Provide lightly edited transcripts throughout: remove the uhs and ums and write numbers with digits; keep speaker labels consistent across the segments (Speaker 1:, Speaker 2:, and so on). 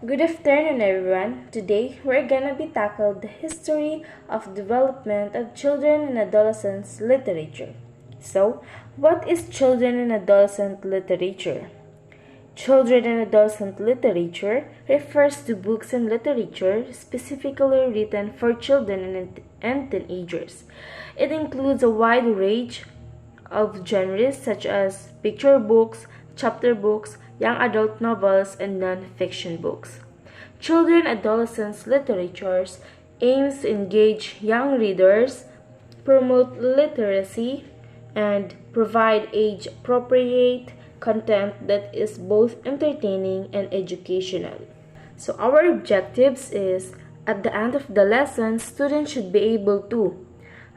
Speaker 1: Good afternoon, everyone. Today, we're gonna be tackle the history of development of children and adolescents literature. So, what is children and adolescent literature? Children and adolescent literature refers to books and literature specifically written for children and teenagers. It includes a wide range of genres such as picture books, chapter books, young adult novels, and non-fiction books. Children adolescents literatures aims to engage young readers, promote literacy, and provide age-appropriate content that is both entertaining and educational. So our objectives is at the end of the lesson, students should be able to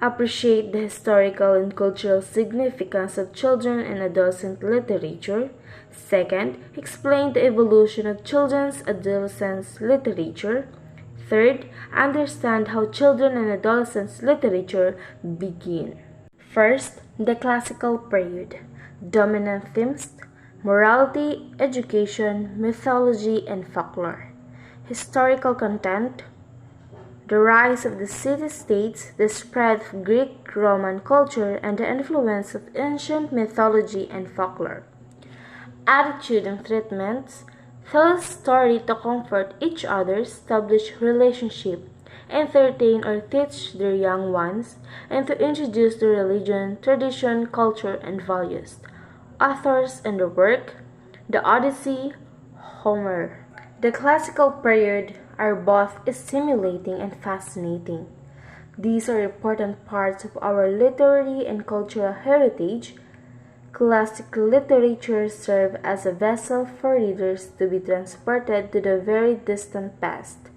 Speaker 1: appreciate the historical and cultural significance of children and adolescent literature. Second, explain the evolution of children's adolescents literature. Third, understand how children and adolescents literature begin. First, the classical period. Dominant themes: morality, education, mythology, and folklore. Historical content: the rise of the city-states, the spread of Greek-Roman culture, and the influence of ancient mythology and folklore. Attitude and treatments: tell a story to comfort each other, establish relationship, entertain or teach their young ones, and to introduce the religion, tradition, culture, and values. Authors and the work: the Odyssey, Homer. The classical period are both stimulating and fascinating. These are important parts of our literary and cultural heritage. Classic literature serves as a vessel for readers to be transported to the very distant past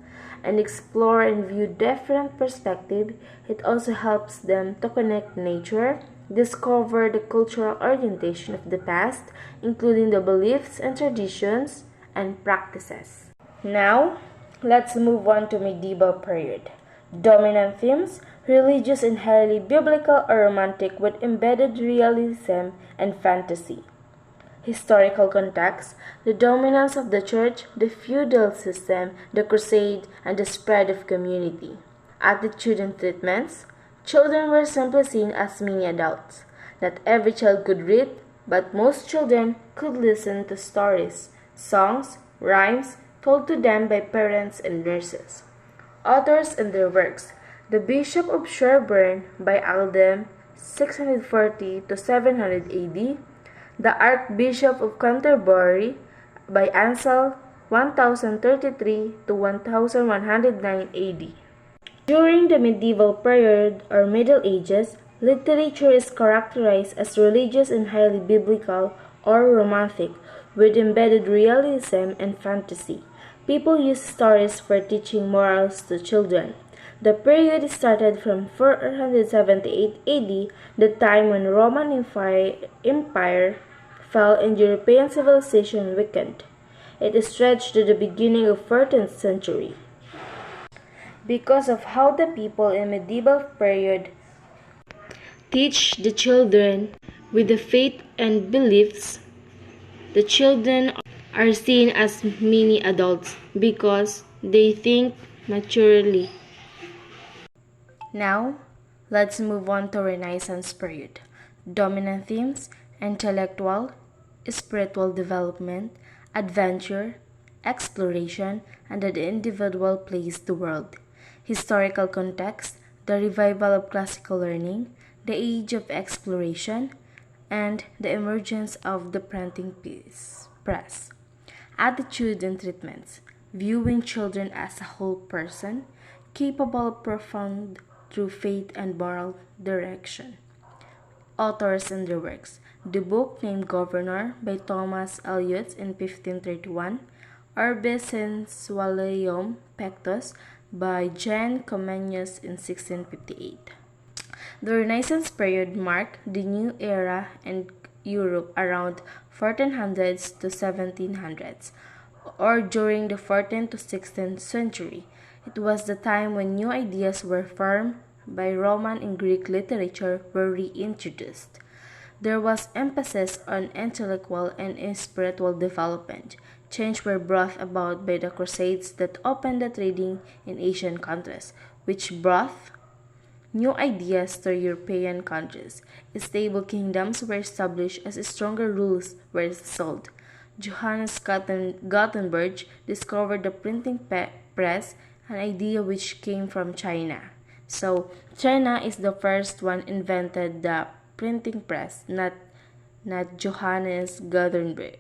Speaker 1: and explore and view different perspectives. It also helps them to connect nature, discover the cultural orientation of the past, including the beliefs and traditions and practices. Now, let's move on to medieval period. Dominant themes: religious and highly biblical or romantic with embedded realism and fantasy. Historical context: the dominance of the church, the feudal system, the crusade, and the spread of community. Attitude and treatments: children were simply seen as mini adults. Not every child could read, but most children could listen to stories, songs, rhymes told to them by parents and nurses. Authors and their works: The Bishop of Sherborne by Aldhelm, 640 to 700 AD, The Archbishop of Canterbury by Ansel, 1033 to 1109 AD. During the medieval period or Middle Ages, literature is characterized as religious and highly biblical or romantic, with embedded realism and fantasy. People used stories for teaching morals to children. The period started from 478 AD, the time when Roman Empire fell and European civilization weakened. It stretched to the beginning of 14th century. Because of how the people in medieval period teach the children with the faith and beliefs, the children are seen as mini adults because they think maturely. Now, let's move on to Renaissance period. Dominant themes: intellectual, spiritual development, adventure, exploration, and the individual plays the world. Historical context: the revival of classical learning, the age of exploration, and the emergence of the printing press. Attitude and treatments: viewing children as a whole person, capable of profound through faith and moral direction. Authors and their works: the book named Governor by Thomas Eliot in 1531, Orbis Sensualium Pectus by Jean Comenius in 1658. The Renaissance period marked the new era in Europe around 1400s to 1700s, or during the 14th to 16th century. It was the time when new ideas were formed by Roman and Greek literature were reintroduced. There was emphasis on intellectual and spiritual development. change were brought about by the Crusades that opened the trading in Asian countries, which brought new ideas to European countries. Stable kingdoms were established as stronger rules were installed. Johannes Gutenberg discovered the printing press, an idea which came from China. So, China is the first one invented the printing press, not Johannes Gutenberg.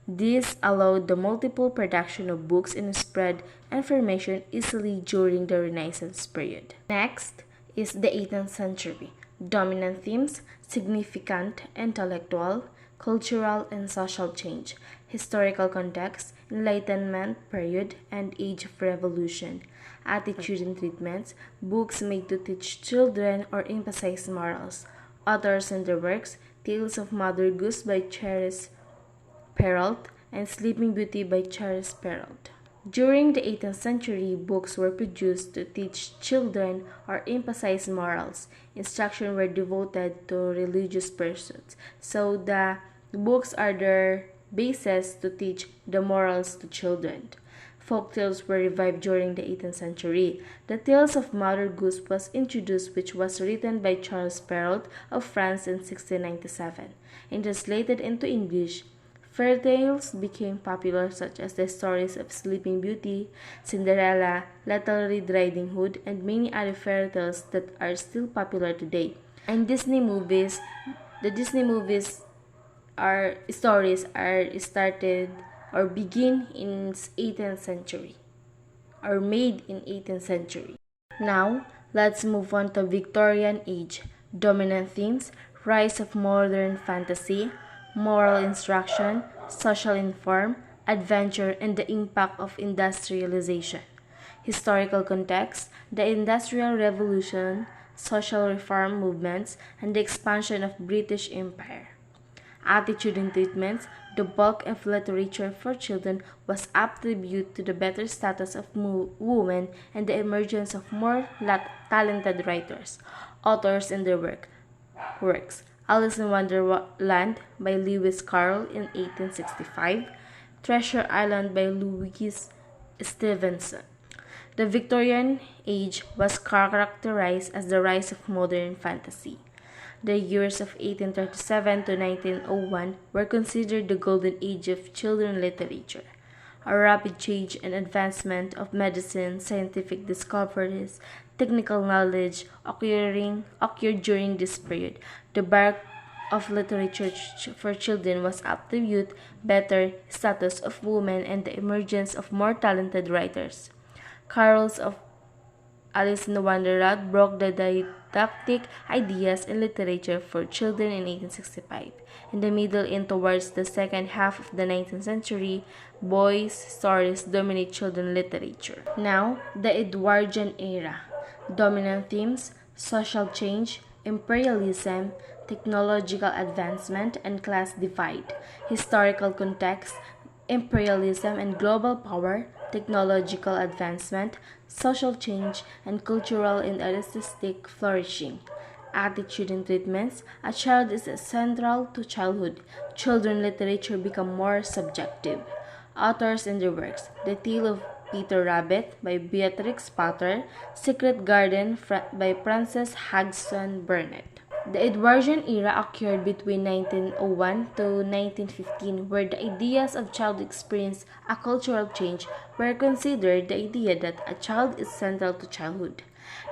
Speaker 1: This allowed the multiple production of books and spread information easily during the Renaissance period. Next is the 18th century. Dominant themes: significant intellectual, cultural, and social change, historical context, Enlightenment period, and Age of Revolution. Attitude and treatments: books made to teach children or emphasize morals. Authors and their works: Tales of Mother Goose by Cherys Perrault and Sleeping Beauty by Cherys Perrault. During the 18th century, books were produced to teach children or emphasize morals. Instruction were devoted to religious pursuits. So the books are their basis to teach the morals to children. Folk tales were revived during the 18th century. The Tales of Mother Goose was introduced, which was written by Charles Perrault of France in 1697 and translated into English. Fairy tales became popular, such as the stories of Sleeping Beauty, Cinderella, Little Red Riding Hood, and many other fairy tales that are still popular today. And the Disney movies stories are started or begin in 18th century or made in 18th century. Now, let's move on to Victorian age. Dominant themes: rise of modern fantasy, moral instruction, social inform, adventure, and the impact of industrialization. Historical context: the Industrial Revolution, social reform movements, and the expansion of British Empire. Attitude and treatments: the bulk of literature for children was attributed to the better status of women and the emergence of more talented writers. Authors and their works: Alice in Wonderland by Lewis Carroll in 1865, Treasure Island by Louise Stevenson. The Victorian age was characterized as the rise of modern fantasy. The years of 1837 to 1901 were considered the golden age of children's literature. A rapid change and advancement of medicine, scientific discoveries, technical knowledge occurred during this period. The bulk of literature for children was attributed better status of women and the emergence of more talented writers. Carroll's of Alice in Wonderland broke the didactic ideas in literature for children in 1865. In the middle and towards the second half of the 19th century, boys' stories dominate children's literature. Now, the Edwardian era. Dominant themes: social change, imperialism, technological advancement, and class divide. Historical context: imperialism and global power, technological advancement, social change, and cultural and artistic flourishing. Attitude and treatments: a child is central to childhood. Children's literature become more subjective. Authors and their works: The Tale of Peter Rabbit by Beatrix Potter, Secret Garden by Frances Hodgson Burnett. The Edwardian era occurred between 1901 to 1915, where the ideas of child experience a cultural change were considered the idea that a child is central to childhood.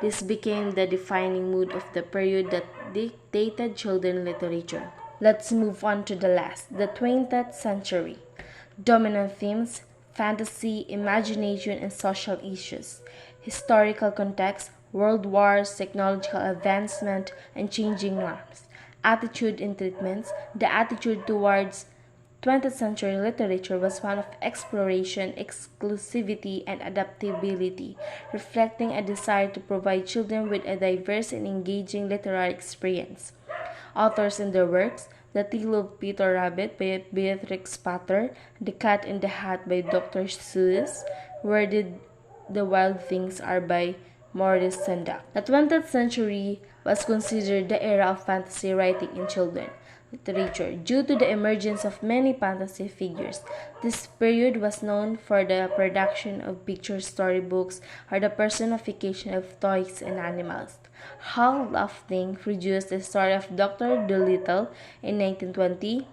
Speaker 1: This became the defining mood of the period that dictated children's literature. Let's move on to the last, the 20th century. Dominant themes: fantasy, imagination, and social issues. Historical context: world wars, technological advancement, and changing norms. Attitude and treatments: the attitude towards 20th century literature was one of exploration, exclusivity, and adaptability, reflecting a desire to provide children with a diverse and engaging literary experience. Authors and their works: The Tale of Peter Rabbit by Beatrix Potter, The Cat in the Hat by Dr. Seuss, Where Did the Wild Things Are by Maurice Sendak. The 20th century was considered the era of fantasy writing in children. literature due to the emergence of many fantasy figures. This period was known for the production of picture storybooks or the personification of toys and animals. Hal Lofting produced the story of Dr. Dolittle in 1920,